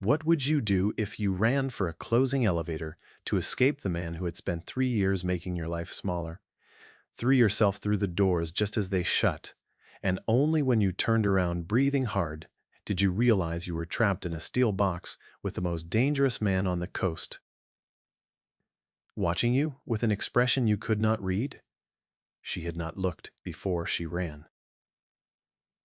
What would you do if you ran for a closing elevator to escape the man who had spent 3 years making your life smaller? Threw yourself through the doors just as they shut, and only when you turned around breathing hard did you realize you were trapped in a steel box with the most dangerous man on the coast, watching you with an expression you could not read? She had not looked before she ran.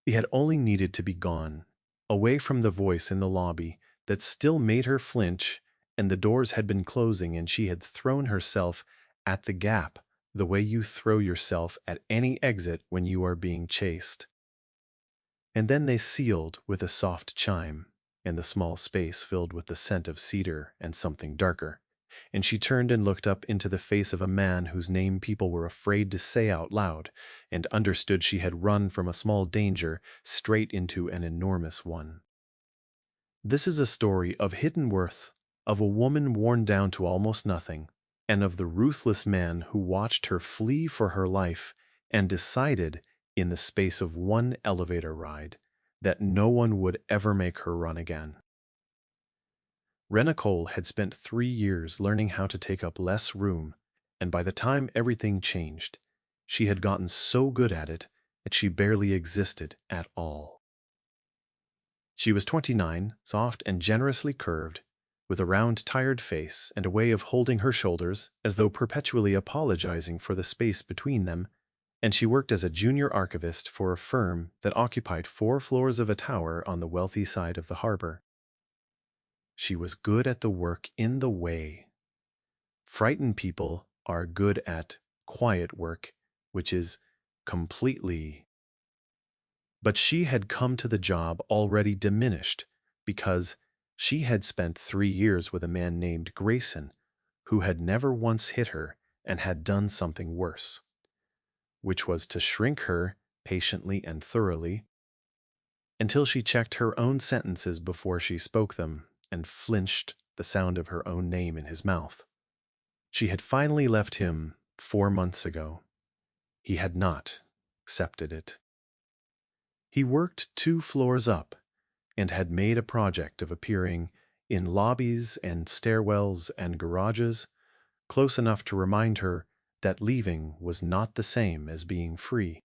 He had only needed to be gone, away from the voice in the lobby that still made her flinch, and the doors had been closing and she had thrown herself at the gap the way you throw yourself at any exit when you are being chased. And then they sealed with a soft chime, and the small space filled with the scent of cedar and something darker, and she turned and looked up into the face of a man whose name people were afraid to say out loud, and understood she had run from a small danger straight into an enormous one. This is a story of hidden worth, of a woman worn down to almost nothing, and of the ruthless man who watched her flee for her life and decided, in the space of one elevator ride, that no one would ever make her run again. Rena Cole had spent 3 years learning how to take up less room, and by the time everything changed, she had gotten so good at it that she barely existed at all. She was 29, soft and generously curved, with a round, tired face and a way of holding her shoulders as though perpetually apologizing for the space between them, and she worked as a junior archivist for a firm that occupied 4 floors of a tower on the wealthy side of the harbor. She was good at the work in the way. Frightened people are good at quiet work, which is completely. But she had come to the job already diminished because she had spent 3 years with a man named Grayson, who had never once hit her and had done something worse, which was to shrink her patiently and thoroughly until she checked her own sentences before she spoke them and flinched the sound of her own name in his mouth. She had finally left him 4 months ago. He had not accepted it. He worked 2 floors up and had made a project of appearing in lobbies and stairwells and garages, close enough to remind her that leaving was not the same as being free.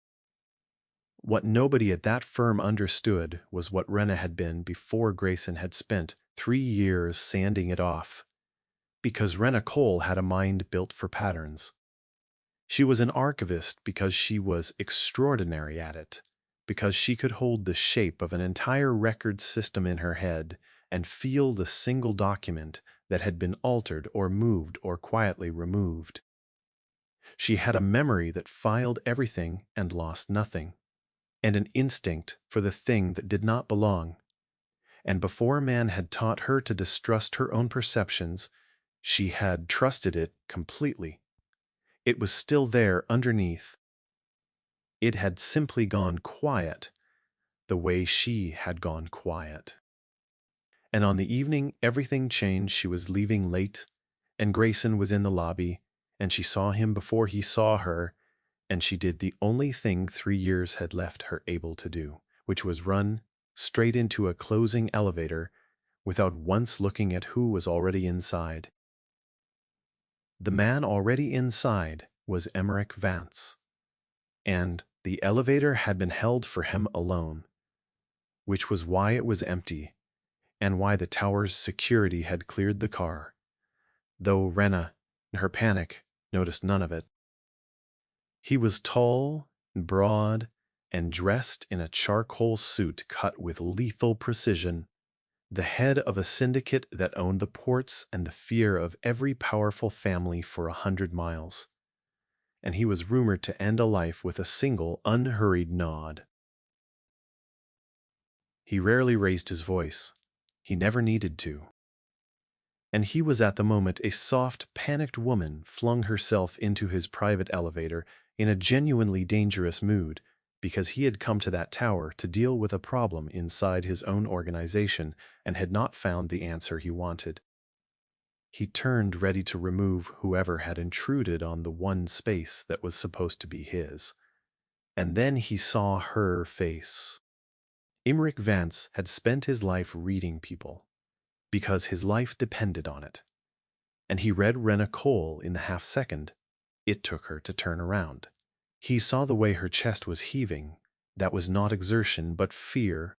What nobody at that firm understood was what Rena had been before Grayson had spent 3 years sanding it off, because Rena Cole had a mind built for patterns. She was an archivist because she was extraordinary at it, because she could hold the shape of an entire record system in her head and feel the single document that had been altered or moved or quietly removed. She had a memory that filed everything and lost nothing, and an instinct for the thing that did not belong. And before a man had taught her to distrust her own perceptions, she had trusted it completely. It was still there underneath. It had simply gone quiet, the way she had gone quiet. And on the evening everything changed, she was leaving late, and Grayson was in the lobby, and she saw him before he saw her, and she did the only thing 3 years had left her able to do, which was run straight into a closing elevator without once looking at who was already inside. The man already inside was Emmerich Vance, and the elevator had been held for him alone, which was why it was empty, and why the tower's security had cleared the car, though Rena, in her panic, noticed none of it. He was tall and broad and dressed in a charcoal suit cut with lethal precision, the head of a syndicate that owned the ports and the fear of every powerful family for 100 miles. And he was rumored to end a life with a single, unhurried nod. He rarely raised his voice. He never needed to. And he was at the moment a soft, panicked woman flung herself into his private elevator in a genuinely dangerous mood because he had come to that tower to deal with a problem inside his own organization and had not found the answer he wanted. He turned ready to remove whoever had intruded on the one space that was supposed to be his. And then he saw her face. Emmerich Vance had spent his life reading people. because his life depended on it. And he read Rena Cole in the half-second it took her to turn around. He saw the way her chest was heaving. That was not exertion, but fear.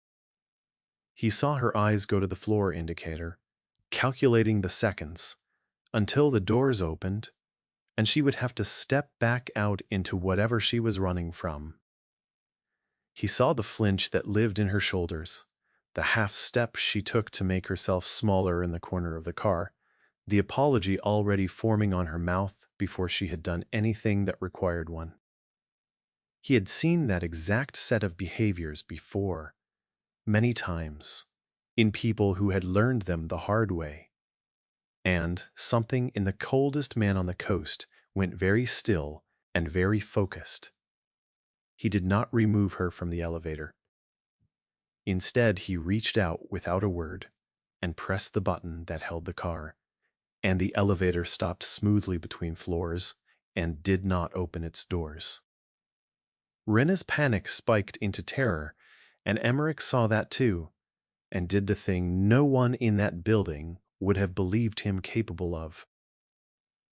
He saw her eyes go to the floor indicator, calculating the seconds, until the doors opened, and she would have to step back out into whatever she was running from. He saw the flinch that lived in her shoulders, the half-step she took to make herself smaller in the corner of the car, the apology already forming on her mouth before she had done anything that required one. He had seen that exact set of behaviors before, many times, in people who had learned them the hard way. And something in the coldest man on the coast went very still and very focused. He did not remove her from the elevator. Instead, he reached out without a word and pressed the button that held the car, and the elevator stopped smoothly between floors and did not open its doors. Rena's panic spiked into terror, and Emmerich saw that too, and did the thing no one in that building would have believed him capable of.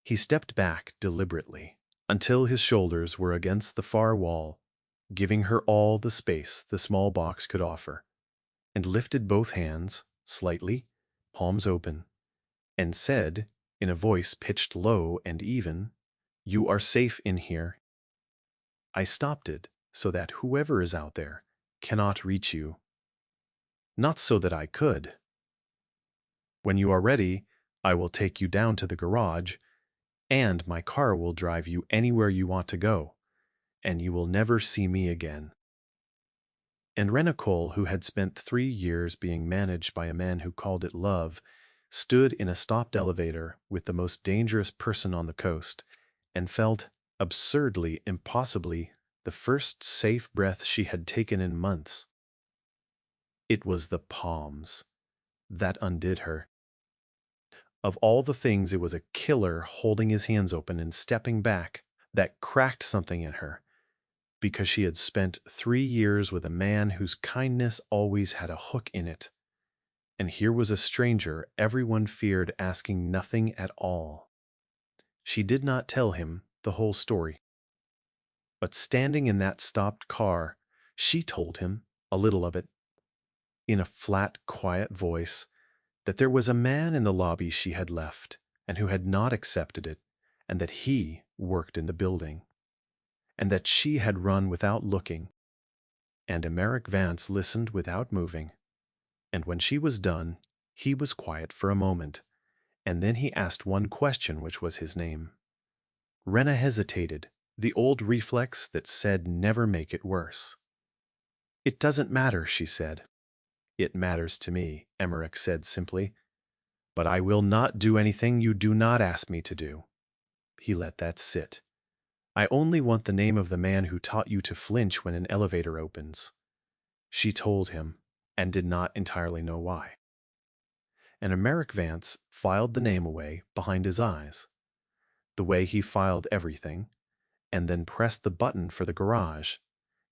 He stepped back deliberately until his shoulders were against the far wall, giving her all the space the small box could offer, and lifted both hands, slightly, palms open, and said, in a voice pitched low and even, "You are safe in here. I stopped it so that whoever is out there cannot reach you. Not so that I could. When you are ready, I will take you down to the garage, and my car will drive you anywhere you want to go, and you will never see me again." And Rena Cole, who had spent 3 years being managed by a man who called it love, stood in a stopped elevator with the most dangerous person on the coast, and felt, absurdly, impossibly, the first safe breath she had taken in months. It was the palms that undid her. Of all the things, it was a killer holding his hands open and stepping back that cracked something in her, because she had spent 3 years with a man whose kindness always had a hook in it. And here was a stranger everyone feared asking nothing at all. She did not tell him the whole story. But standing in that stopped car, she told him a little of it, in a flat, quiet voice, that there was a man in the lobby she had left, and who had not accepted it, and that he worked in the building, and that she had run without looking. And Emmerich Vance listened without moving. And when she was done, he was quiet for a moment, and then he asked one question, which was his name. Rena hesitated, the old reflex that said never make it worse. "It doesn't matter," she said. "It matters to me," Emmerich said simply. "But I will not do anything you do not ask me to do." He let that sit. "I only want the name of the man who taught you to flinch when an elevator opens." She told him, and did not entirely know why. And Emmerich Vance filed the name away behind his eyes, the way he filed everything, and then pressed the button for the garage,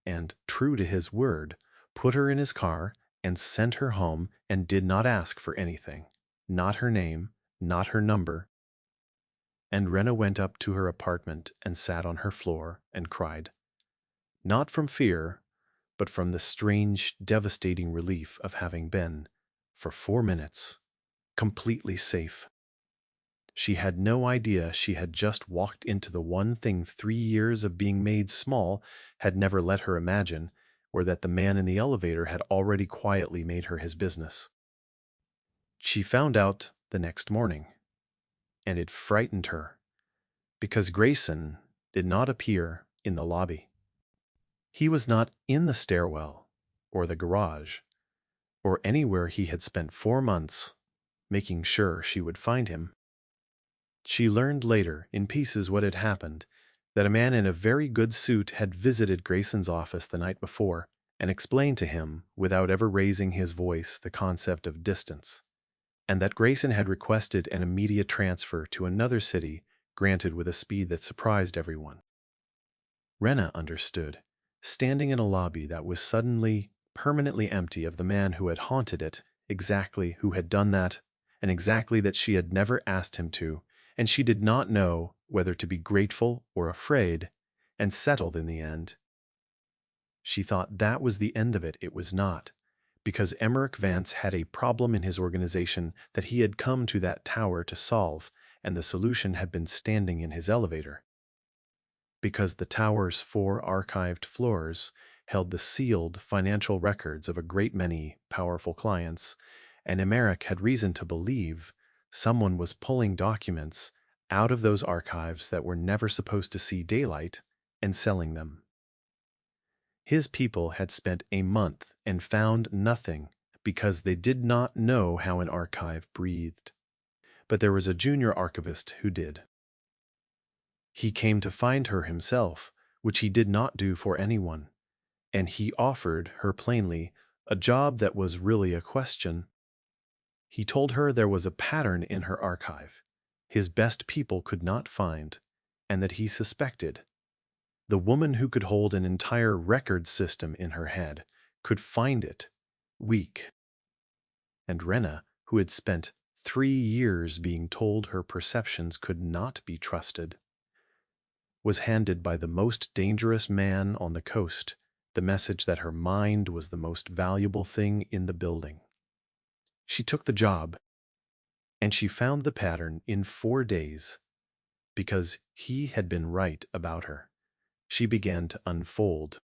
and, true to his word, put her in his car and sent her home, and did not ask for anything, not her name, not her number. And Rena went up to her apartment and sat on her floor and cried, not from fear, but from the strange, devastating relief of having been, for 4 minutes, completely safe. She had no idea she had just walked into the one thing 3 years of being made small had never let her imagine, or that the man in the elevator had already quietly made her his business. She found out the next morning, and it frightened her, because Grayson did not appear in the lobby. He was not in the stairwell, or the garage, or anywhere he had spent 4 months making sure she would find him. She learned later, in pieces, what had happened, that a man in a very good suit had visited Grayson's office the night before and explained to him, without ever raising his voice, the concept of distance, and that Grayson had requested an immediate transfer to another city, granted with a speed that surprised everyone. Rena understood, standing in a lobby that was suddenly, permanently empty of the man who had haunted it, exactly who had done that, and exactly that she had never asked him to, and she did not know whether to be grateful or afraid, and settled in the end. She thought that was the end of it. It was not, because Emmerich Vance had a problem in his organization that he had come to that tower to solve, and the solution had been standing in his elevator. Because the tower's 4 archived floors held the sealed financial records of a great many powerful clients, and Emmerich had reason to believe someone was pulling documents out of those archives that were never supposed to see daylight and selling them. His people had spent a month and found nothing because they did not know how an archive breathed. But there was a junior archivist who did. He came to find her himself, which he did not do for anyone, and he offered her plainly a job that was really a question. He told her there was a pattern in her archive his best people could not find, and that he suspected the woman who could hold an entire record system in her head could find it weak. And Rena, who had spent 3 years being told her perceptions could not be trusted, was handed by the most dangerous man on the coast the message that her mind was the most valuable thing in the building. She took the job, and she found the pattern in 4 days. Because he had been right about her, she began to unfold.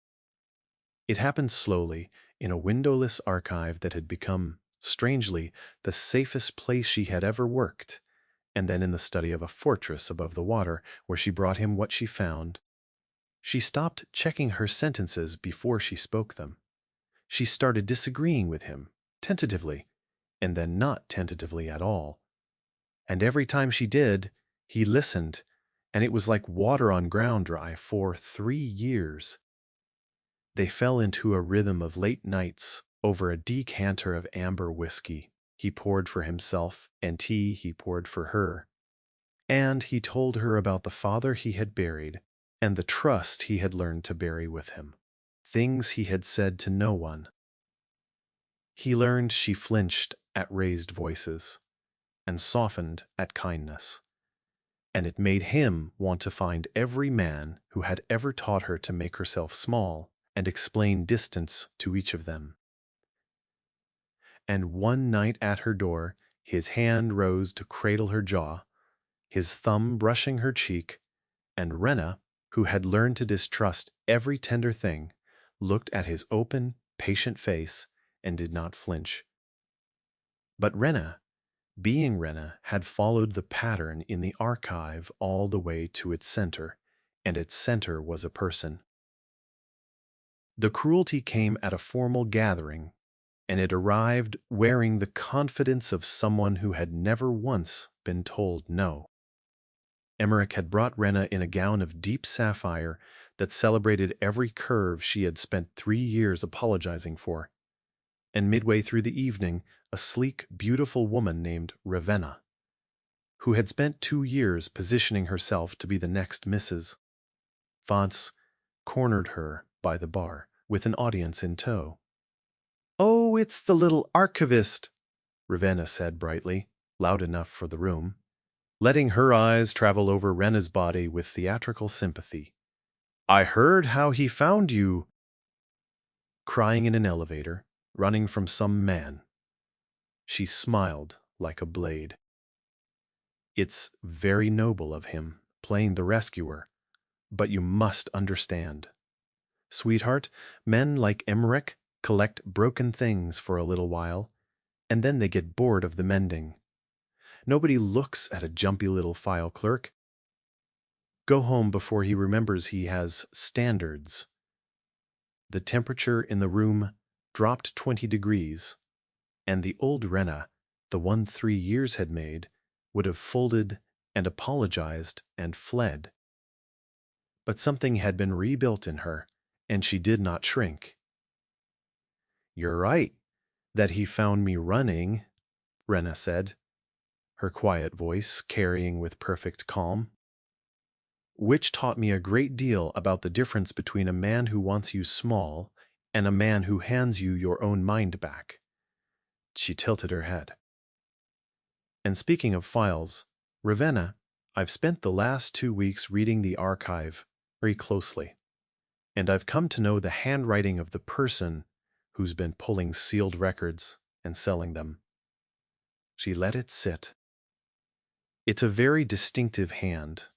It happened slowly in a windowless archive that had become, strangely, the safest place she had ever worked, and then in the study of a fortress above the water where she brought him what she found. She stopped checking her sentences before she spoke them. She started disagreeing with him, tentatively, and then not tentatively at all. And every time she did, he listened, and it was like water on ground dry for 3 years. They fell into a rhythm of late nights over a decanter of amber whiskey he poured for himself and tea he poured for her. And he told her about the father he had buried and the trust he had learned to bury with him, things he had said to no one. He learned she flinched at raised voices and softened at kindness, and it made him want to find every man who had ever taught her to make herself small and explain distance to each of them. And one night at her door, his hand rose to cradle her jaw, his thumb brushing her cheek, and Rena, who had learned to distrust every tender thing, looked at his open, patient face and did not flinch. But Rena, being Rena, had followed the pattern in the archive all the way to its center, and its center was a person. The cruelty came at a formal gathering, and it arrived wearing the confidence of someone who had never once been told no. Emmerich had brought Rena in a gown of deep sapphire that celebrated every curve she had spent 3 years apologizing for. And midway through the evening, a sleek, beautiful woman named Ravenna, who had spent 2 years positioning herself to be the next Mrs. Vance, cornered her by the bar, with an audience in tow. "Oh, it's the little archivist," Ravenna said brightly, loud enough for the room, letting her eyes travel over Rena's body with theatrical sympathy. "I heard how he found you." Crying in an elevator, running from some man. She smiled like a blade. "It's very noble of him, playing the rescuer, but you must understand. Sweetheart, men like Emmerich collect broken things for a little while, and then they get bored of the mending. Nobody looks at a jumpy little file clerk. Go home before he remembers he has standards." The temperature in the room dropped 20 degrees, and the old Rena, the one 3 years had made, would have folded and apologized and fled. But something had been rebuilt in her, and she did not shrink. "You're right that he found me running," Rena said, her quiet voice carrying with perfect calm. "Which taught me a great deal about the difference between a man who wants you small and a man who hands you your own mind back." She tilted her head. And speaking of files, Ravenna, I've spent the last 2 weeks reading the archive very closely, and I've come to know the handwriting of the person who's been pulling sealed records and selling them. She let it sit. It's a very distinctive hand.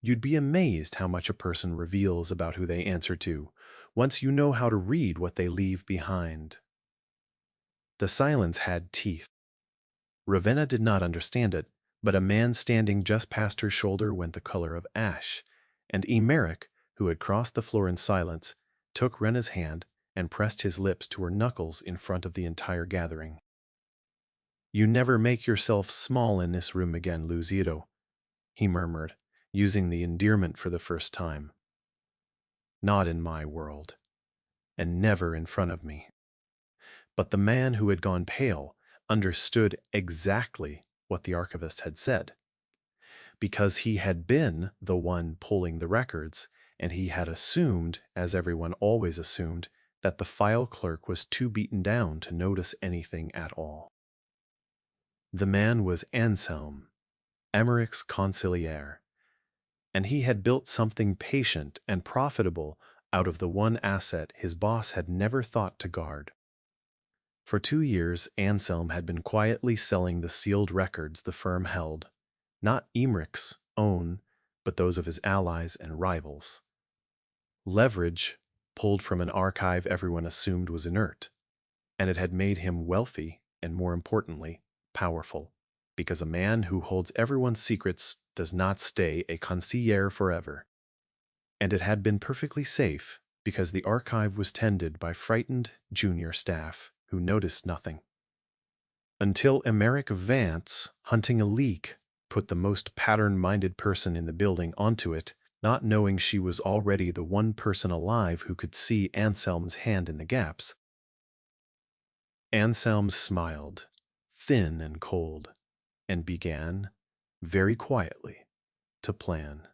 You'd be amazed how much a person reveals about who they answer to, once you know how to read what they leave behind. The silence had teeth. Ravenna did not understand it, but a man standing just past her shoulder went the color of ash, and Emeric, who had crossed the floor in silence, took Rena's hand and pressed his lips to her knuckles in front of the entire gathering. "You never make yourself small in this room again, Luzito," he murmured, using the endearment for the first time. "Not in my world, and never in front of me." But the man who had gone pale understood exactly what the archivist had said, because he had been the one pulling the records, and he had assumed, as everyone always assumed, that the file clerk was too beaten down to notice anything at all. The man was Anselm, Emeric's consigliere, and he had built something patient and profitable out of the one asset his boss had never thought to guard. For 2 years, Anselm had been quietly selling the sealed records the firm held, not Emeric's own, but those of his allies and rivals. Leverage pulled from an archive everyone assumed was inert, and it had made him wealthy and, more importantly, powerful, because a man who holds everyone's secrets does not stay a consigliere forever. And it had been perfectly safe, because the archive was tended by frightened junior staff who noticed nothing. Until Emeric Vance, hunting a leak, put the most pattern-minded person in the building onto it, not knowing she was already the one person alive who could see Anselm's hand in the gaps. Anselm smiled, thin and cold, and began, very quietly, to plan.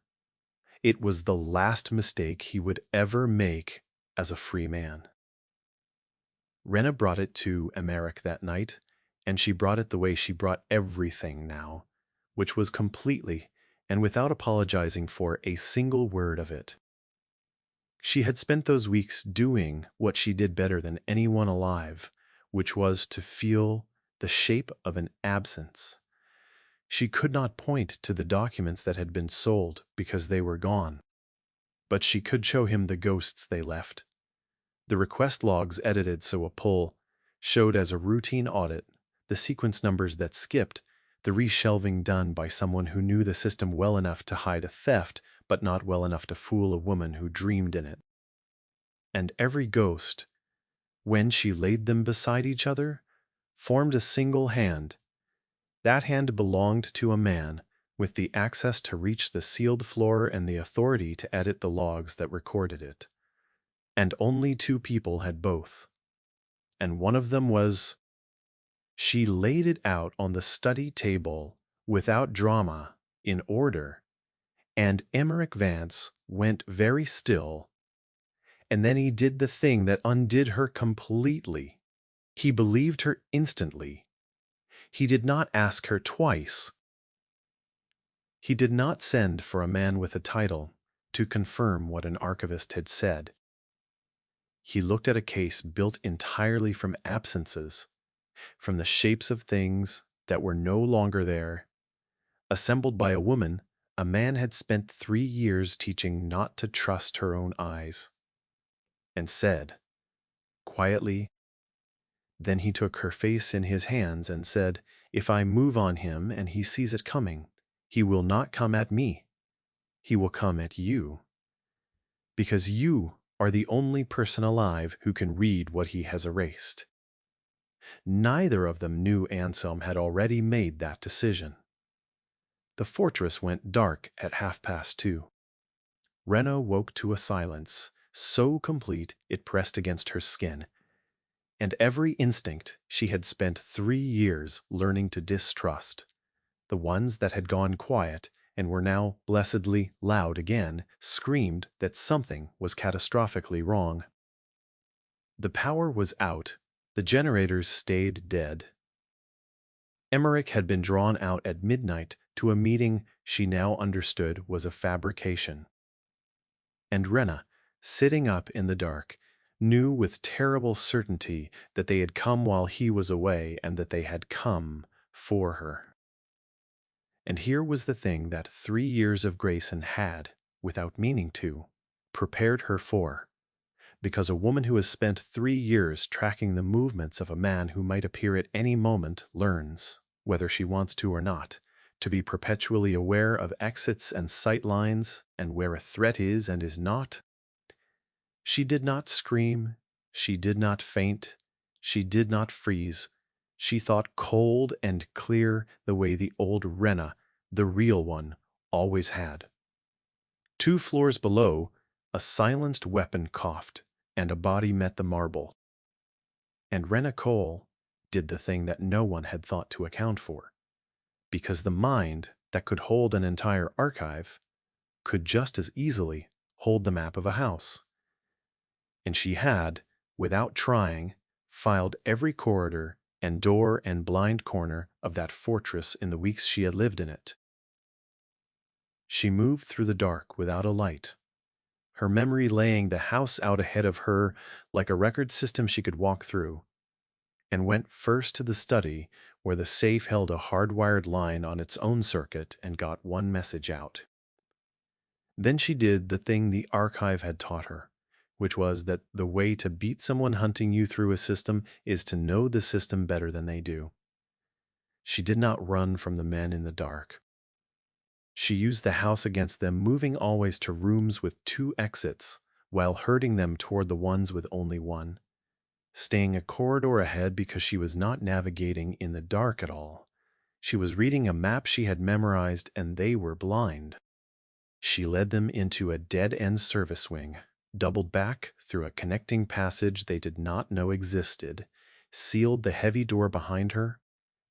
It was the last mistake he would ever make as a free man. Rena brought it to Emeric that night, and she brought it the way she brought everything now, which was completely and without apologizing for a single word of it. She had spent those weeks doing what she did better than anyone alive, which was to feel the shape of an absence. She could not point to the documents that had been sold because they were gone, but she could show him the ghosts they left. The request logs edited so a pull showed as a routine audit, the sequence numbers that skipped, the reshelving done by someone who knew the system well enough to hide a theft, but not well enough to fool a woman who dreamed in it. And every ghost, when she laid them beside each other, formed a single hand. That hand belonged to a man with the access to reach the sealed floor and the authority to edit the logs that recorded it. And only 2 people had both. And one of them was... She laid it out on the study table, without drama, in order, and Emeric Vance went very still, and then he did the thing that undid her completely. He believed her instantly. He did not ask her twice. He did not send for a man with a title to confirm what an archivist had said. He looked at a case built entirely from absences, from the shapes of things that were no longer there, assembled by a woman a man had spent 3 years teaching not to trust her own eyes, and said, quietly, then he took her face in his hands and said, "If I move on him and he sees it coming, he will not come at me. He will come at you. Because you are the only person alive who can read what he has erased." Neither of them knew Anselm had already made that decision. The fortress went dark at 2:30. Rena woke to a silence so complete it pressed against her skin, and every instinct she had spent 3 years learning to distrust, the ones that had gone quiet and were now blessedly loud again, screamed that something was catastrophically wrong. The power was out. The generators stayed dead. Emmerich had been drawn out at midnight to a meeting she now understood was a fabrication. And Rena, sitting up in the dark, knew with terrible certainty that they had come while he was away and that they had come for her. And here was the thing that 3 years of Grayson had, without meaning to, prepared her for. Because a woman who has spent 3 years tracking the movements of a man who might appear at any moment learns, whether she wants to or not, to be perpetually aware of exits and sight lines and where a threat is and is not. She did not scream, she did not faint, she did not freeze. She thought cold and clear the way the old Rena, the real one, always had. 2 floors below, a silenced weapon coughed, and a body met the marble. And Rena Cole did the thing that no one had thought to account for, because the mind that could hold an entire archive could just as easily hold the map of a house. And she had, without trying, filed every corridor and door and blind corner of that fortress in the weeks she had lived in it. She moved through the dark without a light, her memory laying the house out ahead of her like a record system she could walk through, and went first to the study where the safe held a hardwired line on its own circuit and got one message out. Then she did the thing the archive had taught her, which was that the way to beat someone hunting you through a system is to know the system better than they do. She did not run from the men in the dark. She used the house against them, moving always to rooms with 2 exits, while herding them toward the ones with only one, staying a corridor ahead because she was not navigating in the dark at all. She was reading a map she had memorized, and they were blind. She led them into a dead-end service wing, doubled back through a connecting passage they did not know existed, sealed the heavy door behind her,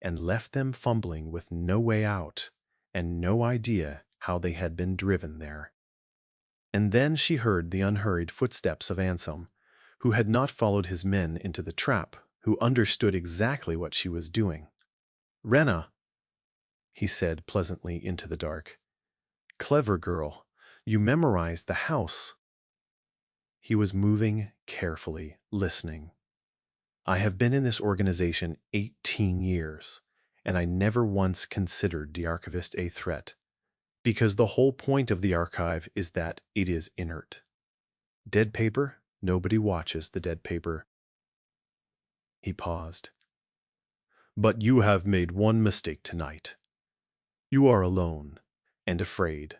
and left them fumbling with no way out and no idea how they had been driven there. And then she heard the unhurried footsteps of Anselm, who had not followed his men into the trap, who understood exactly what she was doing. "Rena," he said pleasantly into the dark. "Clever girl, you memorized the house." He was moving carefully, listening. "I have been in this organization 18 years, and I never once considered the archivist a threat, because the whole point of the archive is that it is inert. Dead paper, nobody watches the dead paper." He paused. "But you have made one mistake tonight. You are alone and afraid.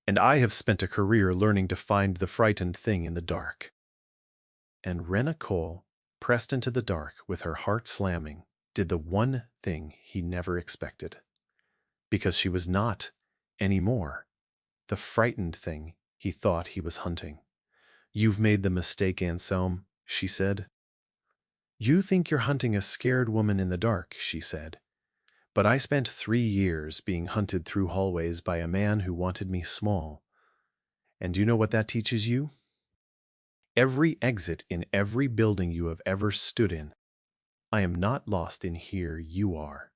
And I have spent a career learning to find the frightened thing in the dark." And Rena Cole, pressed into the dark with her heart slamming, did the one thing he never expected. Because she was not, any more, the frightened thing he thought he was hunting. "You've made the mistake, Anselm," she said. "You think you're hunting a scared woman in the dark," she said. "But I spent 3 years being hunted through hallways by a man who wanted me small. And do you know what that teaches you? Every exit in every building you have ever stood in. I am not lost in here, you are.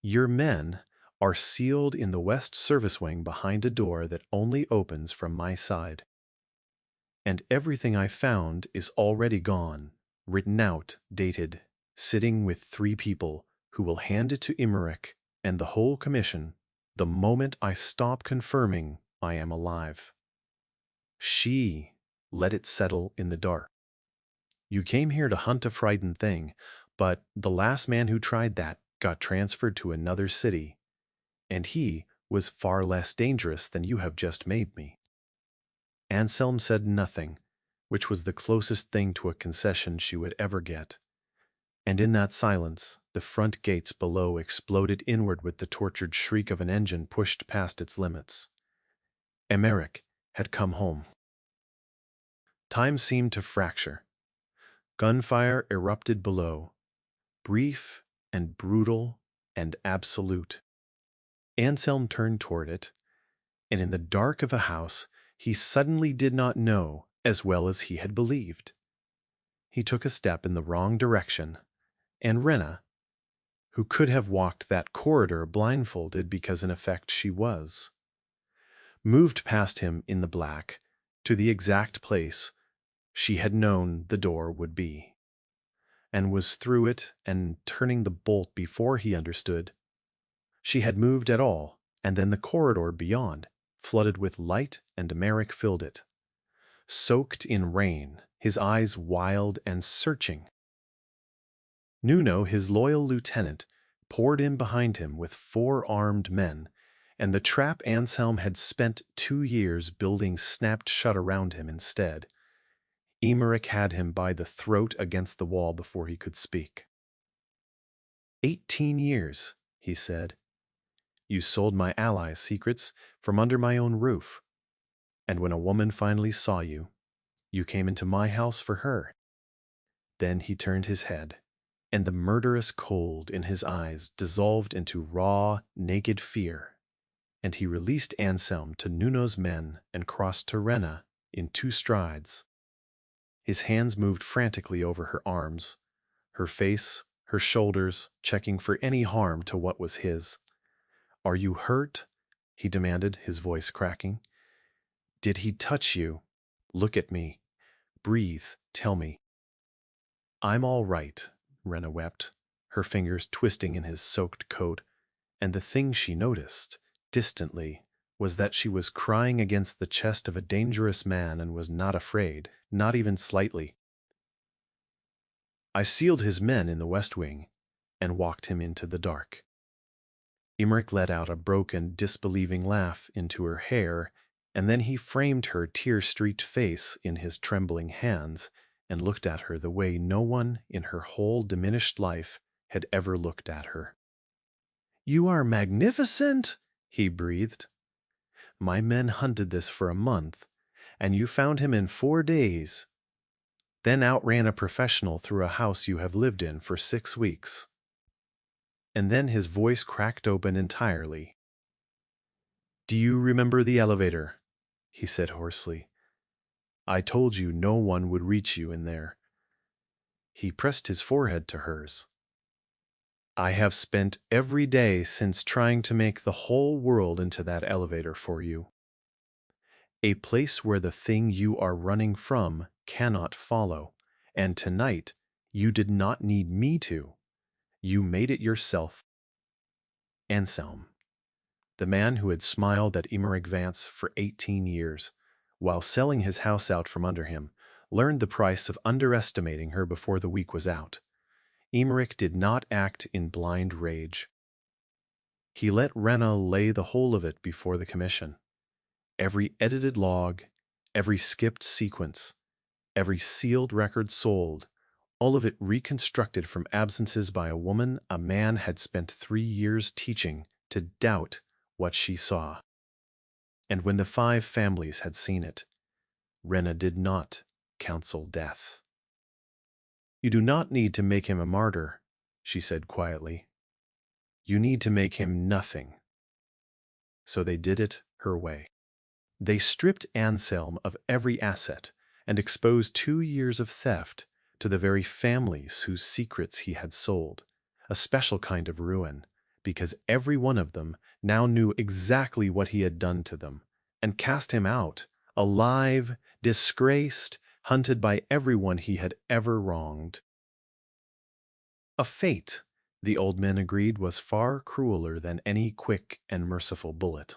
Your men are sealed in the west service wing behind a door that only opens from my side. And everything I found is already gone, written out, dated, sitting with 3 people who will hand it to Emmerich and the whole commission the moment I stop confirming I am alive. She let it settle in the dark. You came here to hunt a frightened thing, but the last man who tried that got transferred to another city, and he was far less dangerous than you have just made me." Anselm said nothing, which was the closest thing to a concession she would ever get. And in that silence, the front gates below exploded inward with the tortured shriek of an engine pushed past its limits. Emmerich had come home. Time seemed to fracture. Gunfire erupted below, brief and brutal and absolute. Anselm turned toward it, and in the dark of a house he suddenly did not know as well as he had believed. He took a step in the wrong direction, and Rena, who could have walked that corridor blindfolded because in effect she was, moved past him in the black to the exact place she had known the door would be, and was through it and turning the bolt before he understood she had moved at all, and then the corridor beyond, flooded with light, and Merrick filled it, soaked in rain, his eyes wild and searching. Nuno, his loyal lieutenant, poured in behind him with 4 armed men, and the trap Anselm had spent 2 years building snapped shut around him instead. Emmerich had him by the throat against the wall before he could speak. 18 years, he said. You sold my allies' secrets from under my own roof, and when a woman finally saw you, you came into my house for her. Then he turned his head, and the murderous cold in his eyes dissolved into raw, naked fear, and he released Anselm to Nuno's men and crossed to Rena in 2 strides. His hands moved frantically over her arms, her face, her shoulders, checking for any harm to what was his. Are you hurt? He demanded, his voice cracking. Did he touch you? Look at me. Breathe. Tell me. I'm all right, Rena wept, her fingers twisting in his soaked coat, and the thing she noticed, distantly, was that she was crying against the chest of a dangerous man and was not afraid, not even slightly. I sealed his men in the West Wing and walked him into the dark. Emmerich let out a broken, disbelieving laugh into her hair, and then he framed her tear-streaked face in his trembling hands and looked at her the way no one in her whole diminished life had ever looked at her. You are magnificent, he breathed. My men hunted this for a month, and you found him in 4 days, then outran a professional through a house you have lived in for 6 weeks. And then his voice cracked open entirely. Do you remember the elevator? He said hoarsely. I told you no one would reach you in there. He pressed his forehead to hers. I have spent every day since trying to make the whole world into that elevator for you. A place where the thing you are running from cannot follow, and tonight you did not need me to. You made it yourself. Anselm, the man who had smiled at Emmerich Vance for 18 years, while selling his house out from under him, learned the price of underestimating her before the week was out. Emmerich did not act in blind rage. He let Rena lay the whole of it before the commission. Every edited log, every skipped sequence, every sealed record sold, all of it reconstructed from absences by a woman a man had spent 3 years teaching to doubt what she saw. And when the 5 families had seen it, Rena did not counsel death. You do not need to make him a martyr, she said quietly. You need to make him nothing. So they did it her way. They stripped Anselm of every asset and exposed 2 years of theft to the very families whose secrets he had sold, a special kind of ruin, because every one of them now knew exactly what he had done to them, and cast him out, alive, disgraced, hunted by everyone he had ever wronged. A fate, the old men agreed, was far crueler than any quick and merciful bullet.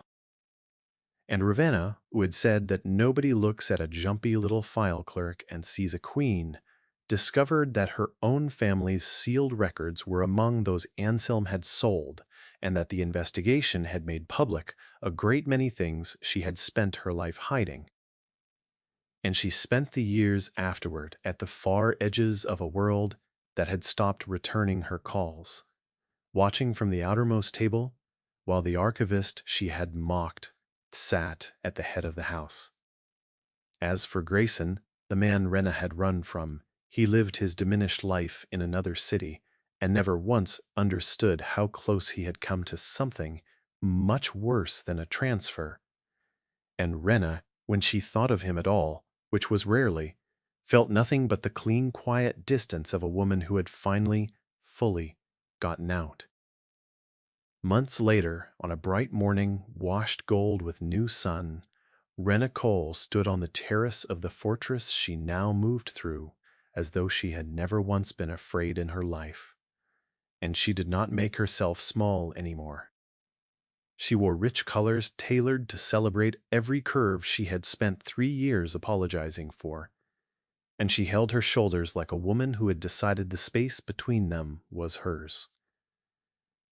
And Ravenna, who had said that nobody looks at a jumpy little file clerk and sees a queen, discovered that her own family's sealed records were among those Anselm had sold, and that the investigation had made public a great many things she had spent her life hiding. And she spent the years afterward at the far edges of a world that had stopped returning her calls, watching from the outermost table, while the archivist she had mocked sat at the head of the house. As for Grayson, the man Rena had run from, he lived his diminished life in another city, and never once understood how close he had come to something much worse than a transfer. And Rena, when she thought of him at all, which was rarely, felt nothing but the clean, quiet distance of a woman who had finally, fully gotten out. Months later, on a bright morning washed gold with new sun, Rena Cole stood on the terrace of the fortress she now moved through as though she had never once been afraid in her life. And she did not make herself small anymore. She wore rich colors tailored to celebrate every curve she had spent 3 years apologizing for, and she held her shoulders like a woman who had decided the space between them was hers.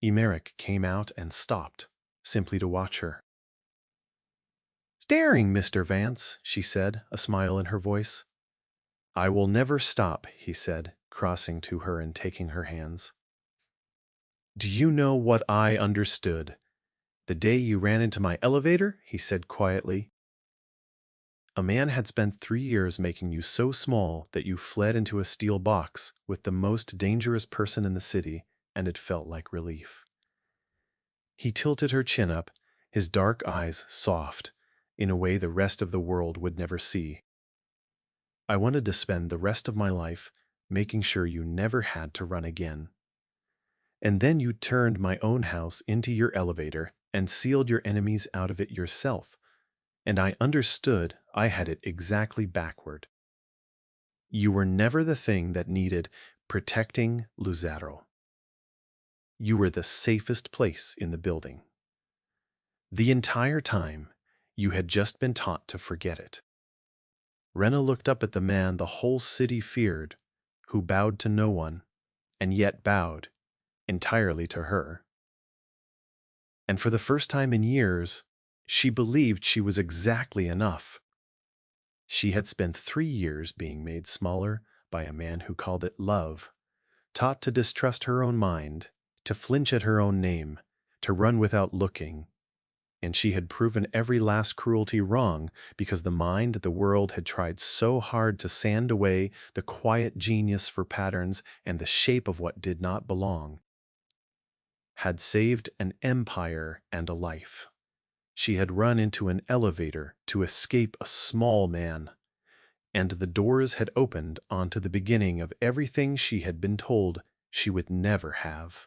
Emeric came out and stopped, simply to watch her. "Staring, Mr. Vance," she said, a smile in her voice. "I will never stop," he said, crossing to her and taking her hands. "Do you know what I understood the day you ran into my elevator?" he said quietly. "A man had spent 3 years making you so small that you fled into a steel box with the most dangerous person in the city, and it felt like relief." He tilted her chin up, his dark eyes soft, in a way the rest of the world would never see. "I wanted to spend the rest of my life making sure you never had to run again. And then you turned my own house into your elevator and sealed your enemies out of it yourself. And I understood I had it exactly backward. You were never the thing that needed protecting Luzaro. You were the safest place in the building. The entire time, you had just been taught to forget it." Rena looked up at the man the whole city feared, who bowed to no one, and yet bowed entirely to her. And for the first time in years, she believed she was exactly enough. She had spent 3 years being made smaller by a man who called it love, taught to distrust her own mind, to flinch at her own name, to run without looking. And she had proven every last cruelty wrong because the mind the world had tried so hard to sand away the quiet genius for patterns and the shape of what did not belong had saved an empire and a life. She had run into an elevator to escape a small man, and the doors had opened onto the beginning of everything she had been told she would never have.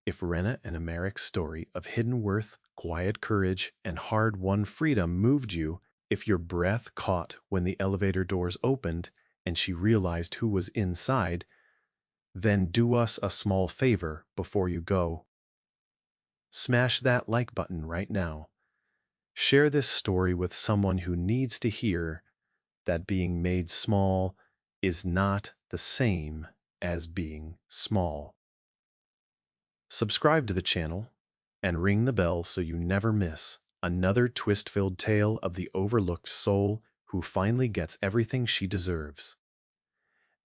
If Rena and Emeric's story of hidden worth, quiet courage, and hard-won freedom moved you, if your breath caught when the elevator doors opened and she realized who was inside, then do us a small favor before you go. Smash that like button right now. Share this story with someone who needs to hear that being made small is not the same as being small. Subscribe to the channel and ring the bell so you never miss another twist-filled tale of the overlooked soul who finally gets everything she deserves.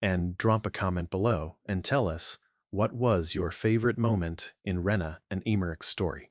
And drop a comment below and tell us what was your favorite moment in Rena and Emeric's story.